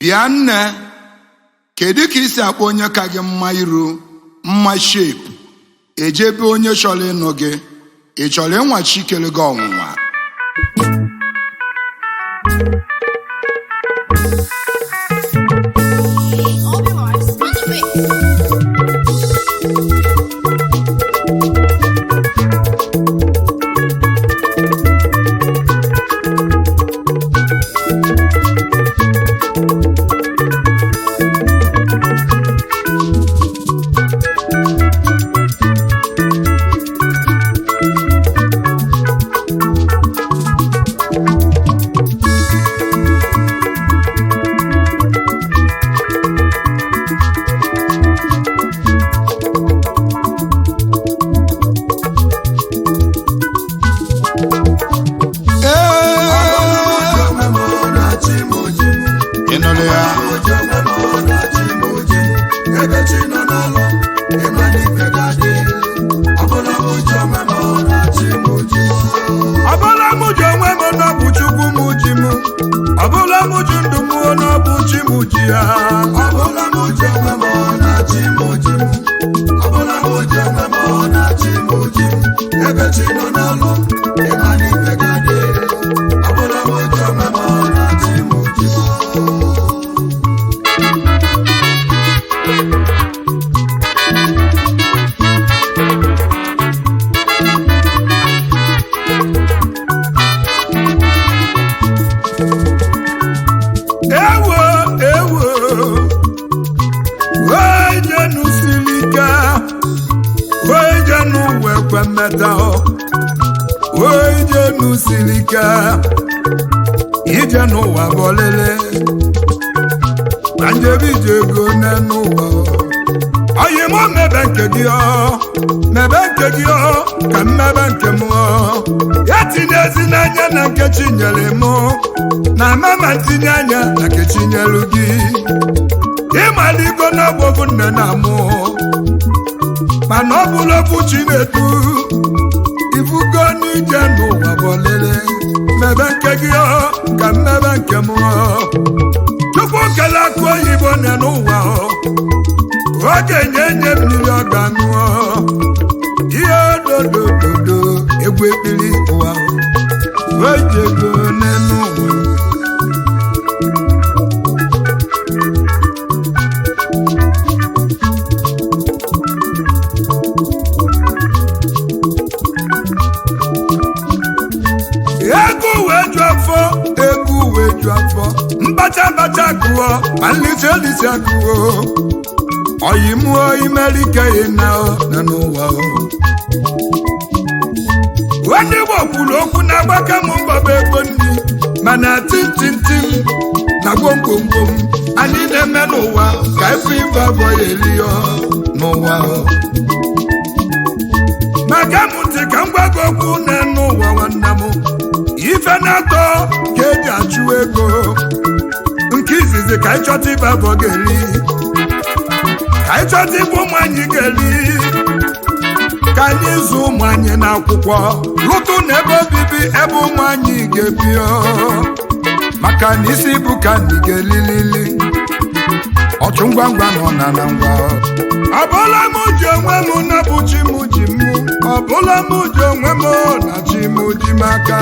bịa nne, kedu ka isi akpọ onye ka gị mma iru mma shape ejebe onye chọrọ ịnụ gị, ị chọrọ ịnwachi ikele gị ọnwụnwa? ije n'ụwa bolele anjebi jego n'ụwa oyi mo mebe nke gị ka mmebe nke m ya tinye ezi n'anya na nke Chinyere m na mama tinye anya na nke Chinyere gị ịmaligo n'ọgbọgwụ nne na mụ mana ọ bụla ofu Chinedu ifugo n'ije n'ụwa bolele mebe nke gị ka mmebe nke m Chukwu kele akụ oyibo nọ n'ụwa ọ ga-enye mmiri ọ ga-aṅụ ihe dodododo egwu ekpiri ụwa o ji ego n'elu ụwa egwu wee ju afọ mbacha gụọ ma nlisi agụọ oyi mụọ imerike na n'ụwa onye Igbo kwuru okwu na-agbaka m mgbaba ego nri mana tintintim na gwomgwomgwom anyị na-eme n'ụwa ka ife ibe abụọ ya eliyo n'ụwa maka m ntị ka m gwago okwu na n'ụwa nwanne m ife na-atọ ka eji achụ ego nke izizi ka ịchọta ibe abụọ ga-eri ka ịchọta ibe ụmụ anyị ga-eri ka anyị zụ ụmụ anyị n'akwụkwọ lụtụ na ebe obibi ebe ụmụ anyị ga-ebi maka na isi bụ ka anyị ga-elilili ọchụ ngwa ngwa na ọnana ngwa ọbụla m ji onwe m na bụ chi m ji m ọbụla m ji onwe m na chi m ji m aka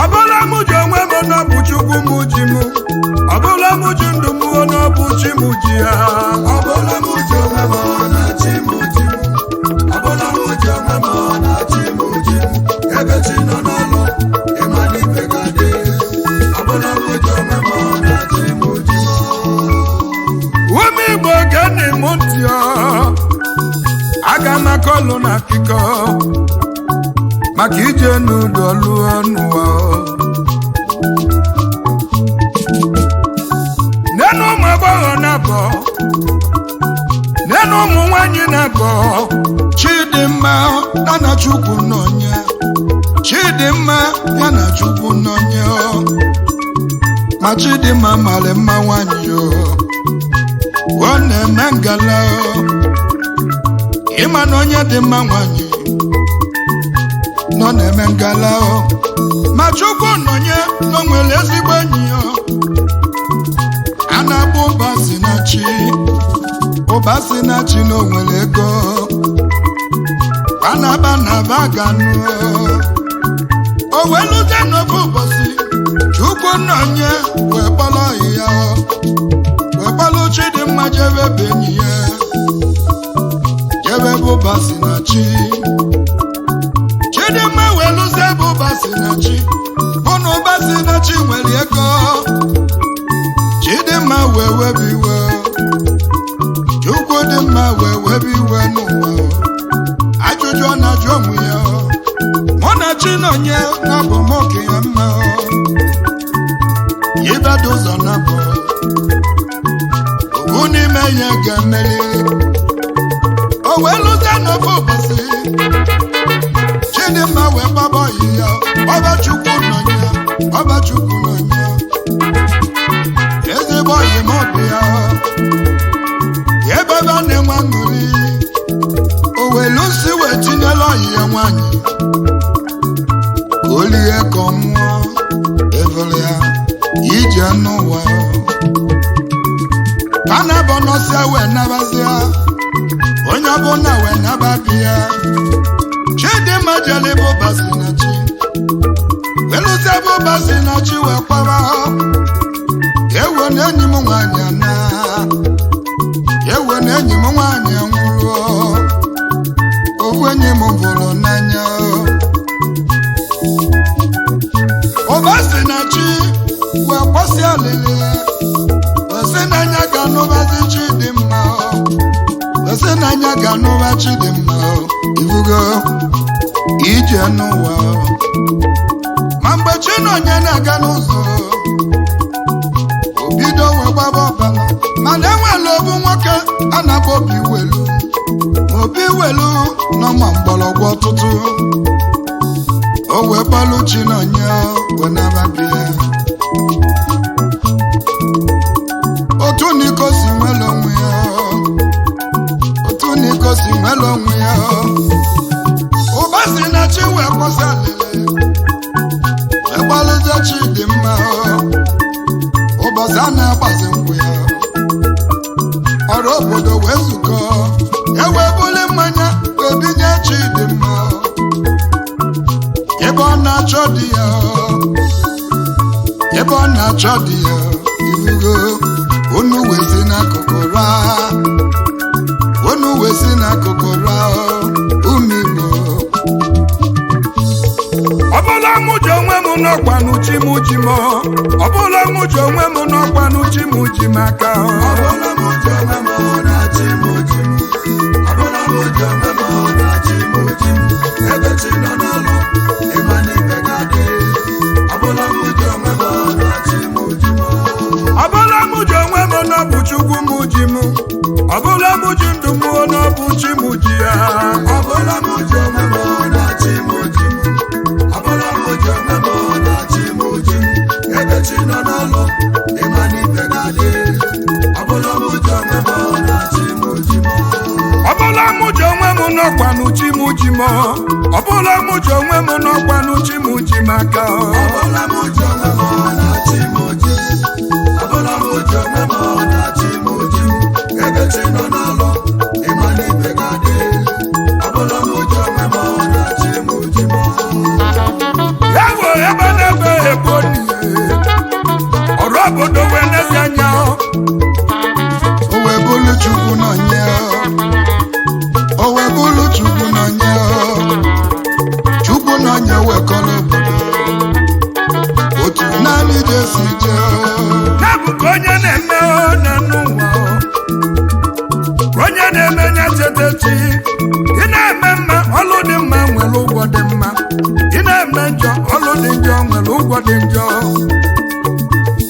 ọbụla m ji onwe m na bụ Chukwu m ji m ọbụla m ji ndụ m na bụ chi m ji ya ọbụla m ji onwe m na chi m ji m ọbụla m ji onwe m na chi m ji m ebe chi nọ n'ọlụ ịma n'ife ga-adị ọbụla m ji onwe m na chi m ji m ụmụ Igbo gene m ntị aga m akọlụ na akụkọ maka ije n'ụdọ lụọ n'ụwa nenu ụmụ agbọghọ na-abọ nenu ụmụ nwanyị na-abọ Chidimma ya na Chukwu nọnye Chidimma ya na Chukwu nọnye ma Chidimma mara mma nwanyị ọ na-eme ngala ịma na onye dị mma nwanyị nọ na-eme ngala ma Chukwu nọnye nọ nwere ezigbo enyi ya a na-akpọ ụba si na chi na onwere ego banaba na baganụ o wee lute n'ofe ụbọchị Chukwu nọnye wee kpọrọ ya wee kpọrọ Chidimma jebe be enyi ya jebe bụ ụba si na chi Chidimma wee lụzie bụ ụba si na chi bụ na ụba si na chi nwere ego Chidimma wee webi iwe Chukwu dị mma wee webi iwe n'ụwa ajụjụ ọ na-ajụ onwe ya mụ na Chinonye na-abụ m okenye mma ibedo ụzọ na-abụ owu n'ime ya ga-emeri o wee lụzie n'ofe ụbọchị Chidimma wee gbaba ọyị ya ọba Chukwu nọnye ọba Chukwu nọnye ezigbo ọyị m ọbụ ya ebe ebe a na-enwe aṅụrị o welu si wee tinyela ọyị ya nwanyị ka o lie ka ọ nwụọ evere ya ije n'ụwa ka na-abọ nọsịa wee nabazịa onye ọbụla wee nababi ya Chidimma jele bụ ụba si na chi welụzie bụ ụba si na chi wee kwaba ewe na enyi m nwanyị ana ewe na enyi m nwanyị nwụrụ ofu enyi m bụrụ n'anya ụba si na chi wee kwasị alịlị osi n'anya ga-anụbazi Chidimma osi n'anya ga-anụba Chidimma ibugo ije n'ụwa ma mgbe Chinonye na-aga n'ụzọ obido wee gbaba ọbala mana enwere obu nwoke a na-akpọ Obi Welu nọ ma mgbọrọgwụ ọtụtụ o wee gbalụ Chinonye wee nababịa otu n'iko si nwere onwe ya otu n'iko si nwere onwe ya ụba si na chi wee kwụsị alịlị wee gbalịzie Chidimma ụbọchị a na-agbazi nkwụ ya ọrụ obodo wee zukọ ewee buli mmanya wee binye Chidimma ebe ọ na-achọ di ya ebe ọ na-achọ di ya ifugo unu wee si n'akụkụ raa unu wee si n'akụkụ raa unu Igbo ọbụla mụ ji onwe m n'ọkwa n'uchi m ji m ọbụla mụ ji onwe m n'ọkwa n'uchi m ji m aka ọbụla mụ ji onwe m na chi m ji m ọbụla mụ ji onwe m na chi m ji m ebe chi nọ n'ọlụ ịma n'ibe ga-adị ọbụla mụ ji onwe m na chi m ji m ọbụla mụ ji onwe m na ọ bụ Chukwu m ji m ọbụla mụ ji ndụ m na ọ bụ chi m ji ya ọbụla mụ ji onwe m na chi m ji m ọbụla mụ ji onwe m na chi m ji m ebe chi nọ n'ụlọ ịma n'ibe ga-adị ọbụla mụ ji onwe m na chi m ji m ọbụla mụ ji onwe m n'ọkwa n'uchi m ji m ọbụla mụ ji onwe m n'ọkwa n'uchi m ji m aka ọbụla mụ ji onwe m na chi m ji m ọbụla mụ ji onwe m na chi m ji m ebe chi nọ n'ụlọ ịma n'ibe ga-adị ọbụla mụ ji onwe m na chi m ji m ewo ebe na-ebe ebo ọrụ obodo wee n'ezi anya o wee bụrụ Chukwu nọnye o wee bụrụ Chukwu nọnye Chukwu nọnye wee kọrọ obodo otu naanị jesi jee na-abụ ka onye na-eme n'ụwa onye na-eme nya chetechi ị na-eme mma ọlụ dị mma nwere ụgwọ dị mma ị na-eme njọ ọlụ dị njọ nwere ụgwọ dị njọ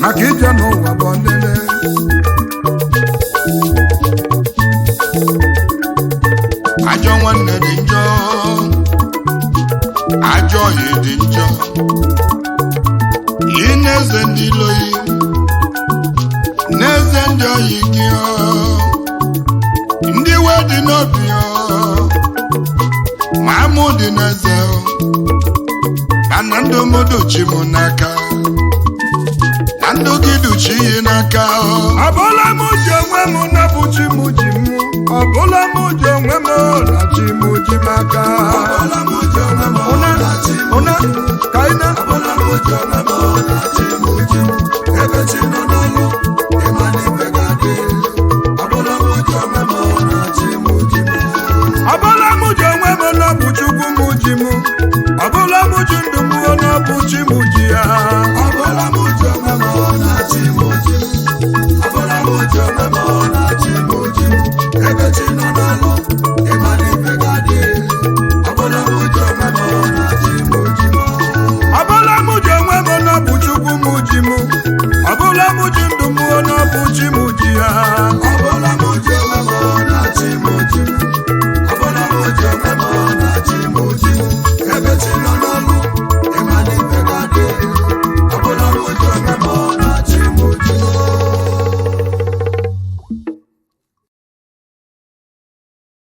maka ije n'ụwa bụ ọlele ajọ nwanne dị njọ ajọ ọyị dị njọ ị na-eze ndị iloyi na-eze ndị ọyị gị dị n'obi ma mụ dị n'eze mana ndụ m duchi m n'aka na ndụ gị duchi iyi n'aka ọbụla m ji onwe m napụ chi m ji m ọbụla m ji onwe m na chi m ji m aka